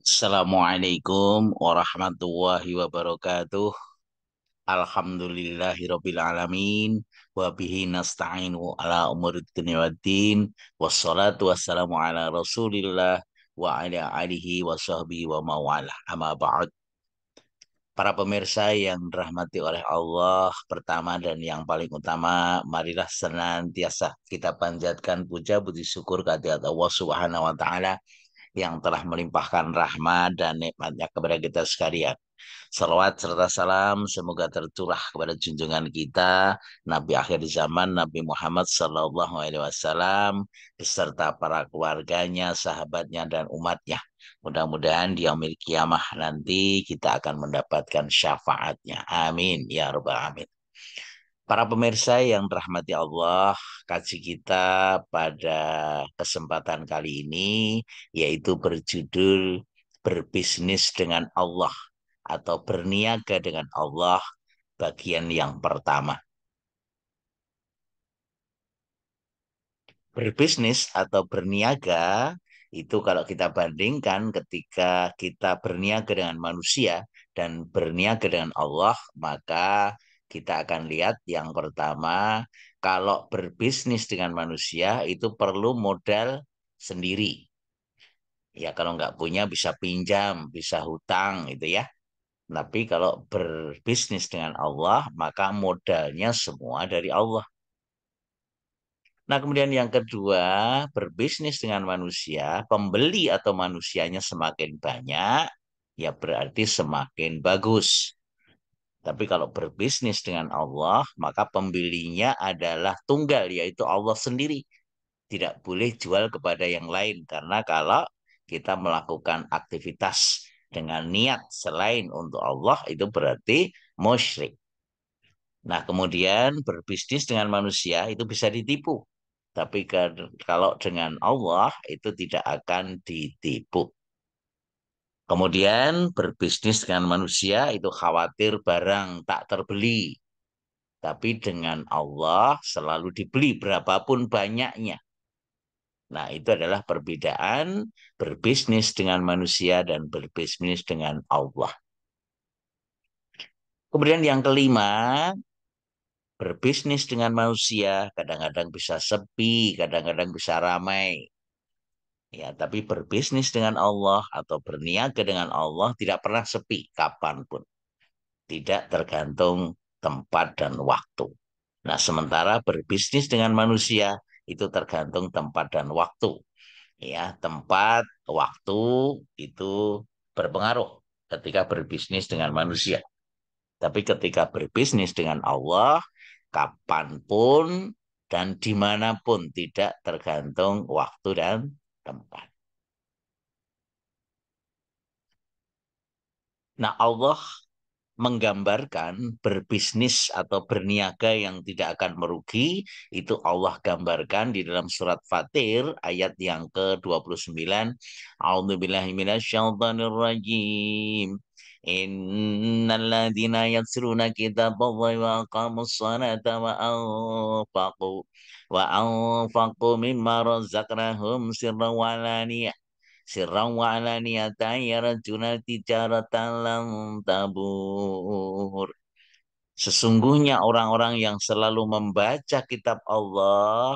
Assalamualaikum warahmatullahi wabarakatuh. Alhamdulillahirabbil alamin wa bihi nasta'inu ala umuri dunya waddin wassalatu wassalamu ala Rasulillah wa ala alihi wa sahbihi wa mawalah. Amma ba'd. Para pemirsa yang dirahmati oleh Allah, pertama dan yang paling utama, marilah senantiasa kita panjatkan puja puji syukur kehadirat Allah Subhanahu wa taala yang telah melimpahkan rahmat dan nikmatnya kepada kita sekalian. Salawat serta salam semoga tercurah kepada junjungan kita, Nabi akhir zaman, Nabi Muhammad Sallallahu Alaihi Wasallam, beserta para keluarganya, sahabatnya, dan umatnya. Mudah-mudahan di yaumil kiamah nanti kita akan mendapatkan syafaatnya. Amin. Ya Rabbal Alamin. Para pemirsa yang dirahmati Allah, kaji kita pada kesempatan kali ini yaitu berjudul Berbisnis dengan Allah atau Berniaga dengan Allah bagian yang pertama. Berbisnis atau berniaga itu kalau kita bandingkan ketika kita berniaga dengan manusia dan berniaga dengan Allah, maka kita akan lihat yang pertama, kalau berbisnis dengan manusia itu perlu modal sendiri. Ya kalau nggak punya bisa pinjam, bisa hutang gitu ya. Tapi kalau berbisnis dengan Allah, maka modalnya semua dari Allah. Nah, kemudian yang kedua, berbisnis dengan manusia, pembeli atau manusianya semakin banyak, ya berarti semakin bagus. Tapi kalau berbisnis dengan Allah, maka pembelinya adalah tunggal, yaitu Allah sendiri. Tidak boleh jual kepada yang lain, karena kalau kita melakukan aktivitas dengan niat selain untuk Allah, itu berarti musyrik. Nah, kemudian berbisnis dengan manusia itu bisa ditipu. Tapi kalau dengan Allah itu tidak akan ditipu. Kemudian berbisnis dengan manusia itu khawatir barang tak terbeli. Tapi dengan Allah selalu dibeli berapapun banyaknya. Nah, itu adalah perbedaan berbisnis dengan manusia dan berbisnis dengan Allah. Kemudian yang kelima, berbisnis dengan manusia kadang-kadang bisa sepi, kadang-kadang bisa ramai. Ya, tapi berbisnis dengan Allah atau berniaga dengan Allah tidak pernah sepi kapanpun. Tidak tergantung tempat dan waktu. Nah, sementara berbisnis dengan manusia itu tergantung tempat dan waktu. Ya, tempat, waktu itu berpengaruh ketika berbisnis dengan manusia. Tapi ketika berbisnis dengan Allah, kapanpun dan dimanapun tidak tergantung waktu dan tempat. Nah, Allah menggambarkan berbisnis atau berniaga yang tidak akan merugi, itu Allah gambarkan di dalam surat Fatir ayat yang ke-29. A'udzubillahi minasyaitonirrajim. Innalladzina yatsruna kitaballahi wa aqamus salata wa anfaqu mimma razaqnahum sirran wa alaniyah sirran wa alaniyatan yarjuna tijaratan lan tabur. Sesungguhnya orang-orang yang selalu membaca kitab Allah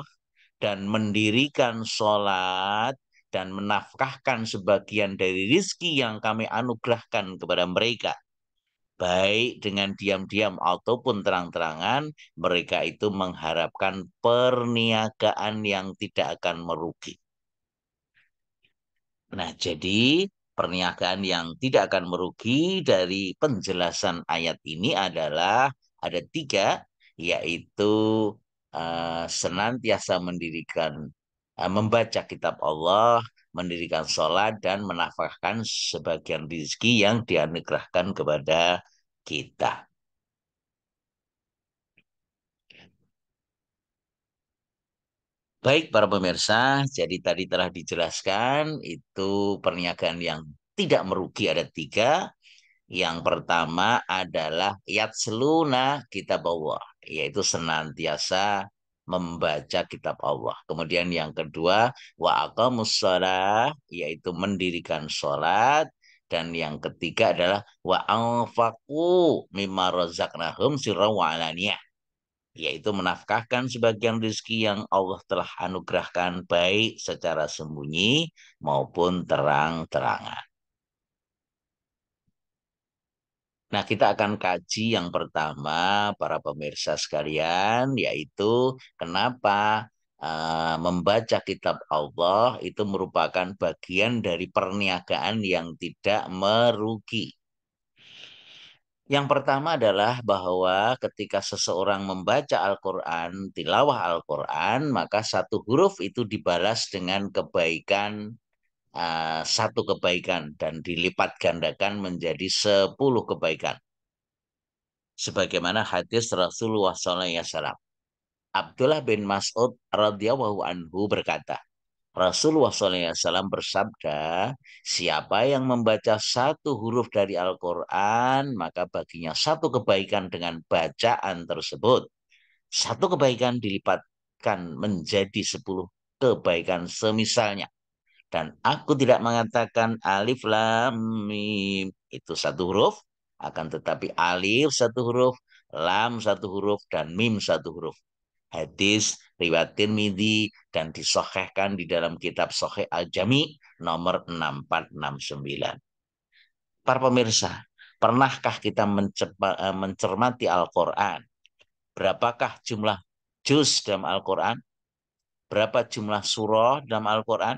dan mendirikan sholat dan menafkahkan sebagian dari rizki yang kami anugerahkan kepada mereka, baik dengan diam-diam ataupun terang-terangan, mereka itu mengharapkan perniagaan yang tidak akan merugi. Nah, jadi perniagaan yang tidak akan merugi dari penjelasan ayat ini adalah ada tiga, yaitu senantiasa membaca kitab Allah, mendirikan sholat, dan menafkahkan sebagian rezeki yang dianugerahkan kepada kita. Baik para pemirsa, jadi tadi telah dijelaskan itu perniagaan yang tidak merugi ada tiga. Yang pertama adalah yatsluna kitab Allah, yaitu senantiasa membaca kitab Allah. Kemudian yang kedua, wa aqamus shalah, yaitu mendirikan sholat. Dan yang ketiga adalah wa anfaqu mimma razaqnahum sirran wa alaniyah, yaitu menafkahkan sebagian rezeki yang Allah telah anugerahkan baik secara sembunyi maupun terang-terangan. Nah, kita akan kaji yang pertama, para pemirsa sekalian, yaitu kenapa membaca kitab Allah itu merupakan bagian dari perniagaan yang tidak merugi. Yang pertama adalah bahwa ketika seseorang membaca Al-Quran, tilawah Al-Quran, maka satu huruf itu dibalas dengan kebaikan, satu kebaikan, dan dilipat gandakan menjadi 10 kebaikan. Sebagaimana hadis Rasulullah SAW. Abdullah bin Mas'ud radhiyallahu anhu berkata, Rasulullah SAW bersabda, siapa yang membaca satu huruf dari Al-Quran, maka baginya satu kebaikan dengan bacaan tersebut. Satu kebaikan dilipatkan menjadi 10 kebaikan semisalnya. Dan aku tidak mengatakan alif lam mim. Itu satu huruf. Akan tetapi alif satu huruf, lam satu huruf, dan mim satu huruf. Hadis riwayat Tirmidzi dan disahihkan di dalam kitab Sahih Al-Jami nomor 6469. Para pemirsa, pernahkah kita mencermati Al-Quran? Berapakah jumlah juz dalam Al-Quran? Berapa jumlah surah dalam Al-Quran?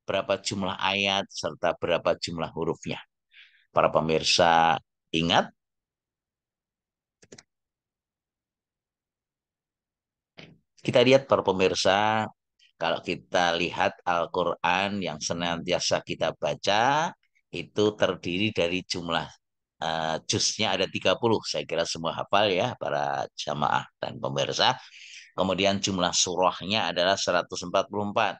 Berapa jumlah ayat, serta berapa jumlah hurufnya? Para pemirsa ingat, kita lihat para pemirsa, kalau kita lihat Al-Quran yang senantiasa kita baca, itu terdiri dari jumlah juznya ada 30. Saya kira semua hafal ya, para jamaah dan pemirsa. Kemudian jumlah surahnya adalah 144.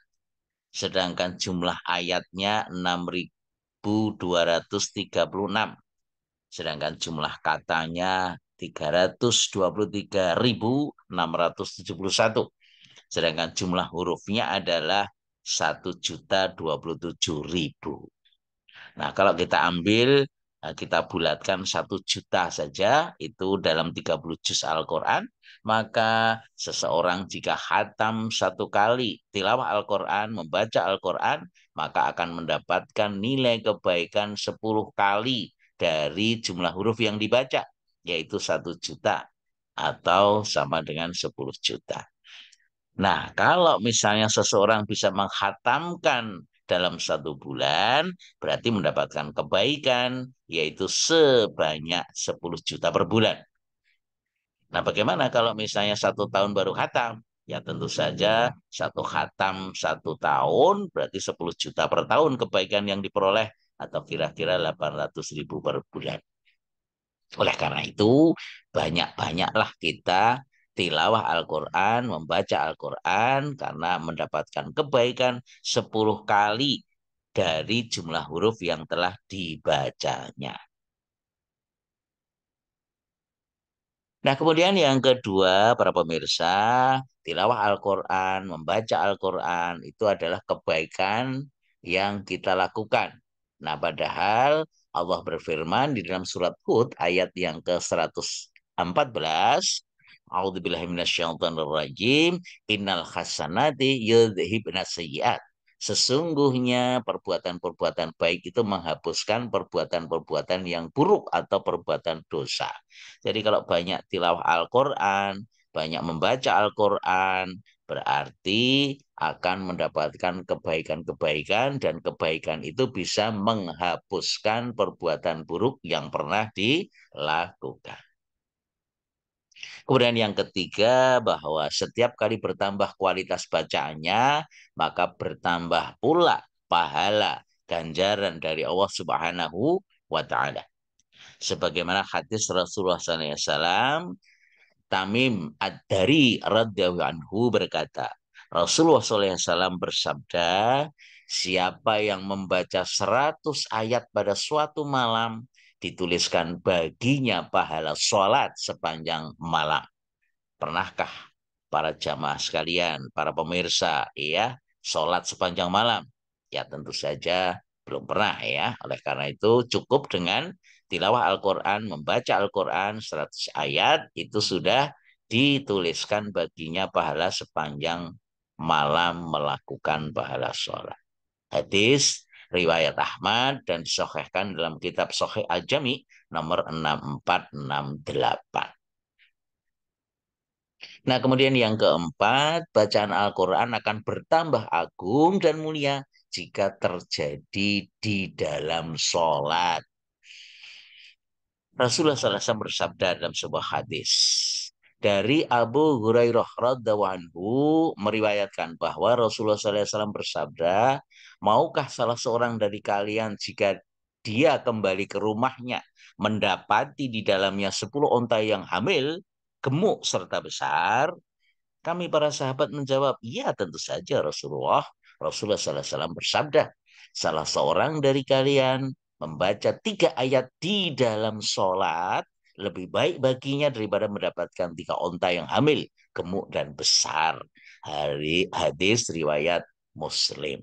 Sedangkan jumlah ayatnya 6.236. Sedangkan jumlah katanya 323.671. Sedangkan jumlah hurufnya adalah 1.027.000. Nah, kalau kita ambil, kita bulatkan 1 juta saja, itu dalam 30 juz Al-Quran, maka seseorang jika khatam satu kali tilawah Al-Quran, membaca Al-Quran, maka akan mendapatkan nilai kebaikan 10 kali dari jumlah huruf yang dibaca, yaitu 1 juta atau sama dengan 10 juta. Nah, kalau misalnya seseorang bisa menghatamkan dalam 1 bulan, berarti mendapatkan kebaikan, yaitu sebanyak 10 juta per bulan. Nah, bagaimana kalau misalnya 1 tahun baru khatam? Ya tentu saja 1 khatam 1 tahun, berarti 10 juta per tahun kebaikan yang diperoleh, atau kira-kira 800.000 per bulan. Oleh karena itu, banyak-banyaklah kita tilawah Al-Quran, membaca Al-Quran, karena mendapatkan kebaikan 10 kali dari jumlah huruf yang telah dibacanya. Nah, kemudian yang kedua, para pemirsa, tilawah Al-Quran, membaca Al-Quran, itu adalah kebaikan yang kita lakukan. Nah, padahal Allah berfirman di dalam surat Hud ayat yang ke-114, A'udzubillahiminasyaitonirrajim, innal hasanati yudhibna sayyi'at. Sesungguhnya perbuatan-perbuatan baik itu menghapuskan perbuatan-perbuatan yang buruk atau perbuatan dosa. Jadi kalau banyak tilawah Al-Quran, banyak membaca Al-Quran, berarti akan mendapatkan kebaikan-kebaikan, dan kebaikan itu bisa menghapuskan perbuatan buruk yang pernah dilakukan. Kemudian yang ketiga, bahwa setiap kali bertambah kualitas bacaannya, maka bertambah pula pahala ganjaran dari Allah Subhanahu wa Ta'ala. Sebagaimana hadis Rasulullah SAW, Tamim Ad-Dari radhiyallahu anhu berkata, Rasulullah SAW bersabda, siapa yang membaca 100 ayat pada suatu malam, dituliskan baginya pahala sholat sepanjang malam. Pernahkah para jamaah sekalian, para pemirsa, ya, sholat sepanjang malam? Ya tentu saja Belum pernah ya. Oleh karena itu cukup dengan tilawah Al-Quran, membaca Al-Quran 100 ayat, itu sudah dituliskan baginya pahala sepanjang malam melakukan pahala sholat. Hadis riwayat Ahmad dan disahihkan dalam kitab Sahih Al-Jami nomor 6468. Nah, kemudian yang keempat, bacaan Al-Quran akan bertambah agung dan mulia jika terjadi di dalam sholat. Rasulullah SAW bersabda dalam sebuah hadis dari Abu Hurairah radhiallahu anhu meriwayatkan bahwa Rasulullah SAW bersabda, maukah salah seorang dari kalian jika dia kembali ke rumahnya mendapati di dalamnya 10 onta yang hamil, gemuk serta besar? Kami para sahabat menjawab, iya tentu saja Rasulullah. Rasulullah SAW bersabda, salah seorang dari kalian membaca 3 ayat di dalam sholat, lebih baik baginya daripada mendapatkan 3 onta yang hamil, gemuk dan besar. Hadis riwayat Muslim.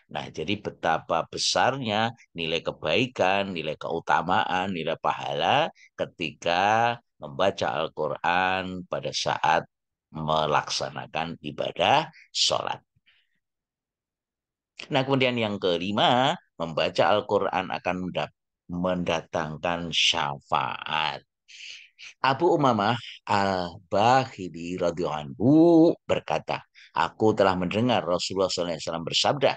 Nah, jadi betapa besarnya nilai kebaikan, nilai keutamaan, nilai pahala ketika membaca Al-Quran pada saat melaksanakan ibadah sholat. Nah, kemudian yang kelima, membaca Al-Quran akan mendatangkan syafaat. Abu Umamah Al-Bahili radhiyallahu anhu berkata, aku telah mendengar Rasulullah SAW bersabda,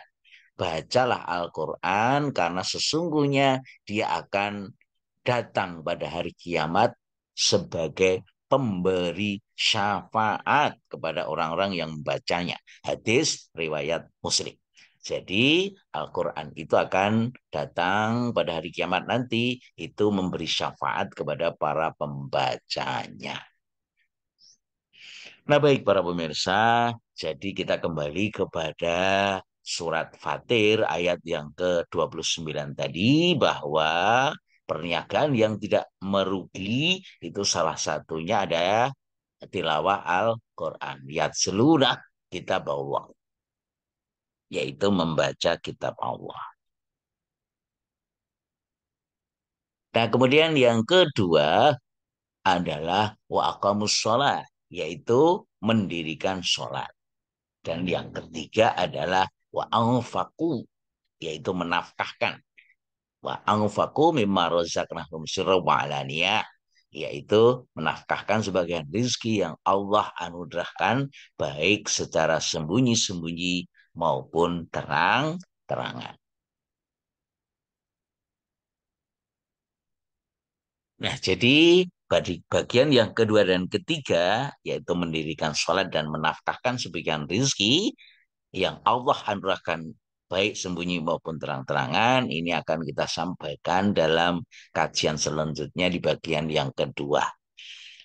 bacalah Al-Quran karena sesungguhnya dia akan datang pada hari kiamat sebagai pemberi syafaat kepada orang-orang yang membacanya. Hadis riwayat Muslim. Jadi Al-Quran itu akan datang pada hari kiamat nanti, itu memberi syafaat kepada para pembacanya. Nah baik para pemirsa, jadi kita kembali kepada surat Fatir ayat yang ke-29 tadi, bahwa perniagaan yang tidak merugi itu salah satunya ada tilawah Al-Quran. Yatsluna kitab Allah, yaitu membaca kitab Allah. Nah kemudian yang kedua adalah wa aqamus sholat, yaitu mendirikan sholat. Dan yang ketiga adalah wa anfaqu, yaitu menafkahkan. Wa anfaqu mimma razaqnahum sirran wa alaniyah, yaitu menafkahkan sebagian rezeki yang Allah anugerahkan baik secara sembunyi-sembunyi maupun terang-terangan. Nah, jadi bagian yang kedua dan ketiga, yaitu mendirikan sholat dan menafkahkan sebagian rezeki yang Allah anugerahkan baik sembunyi maupun terang-terangan, ini akan kita sampaikan dalam kajian selanjutnya di bagian yang kedua.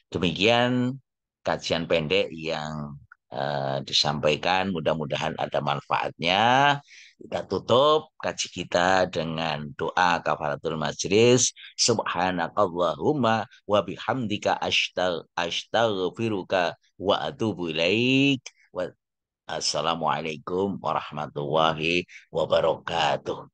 Demikian kajian pendek yang disampaikan, mudah-mudahan ada manfaatnya. Kita tutup kaji kita dengan doa kafaratul majlis. Subhanakallahumma wa bihamdika astaghfiruka wa atubu ilaik. Assalamualaikum warahmatullahi wabarakatuh.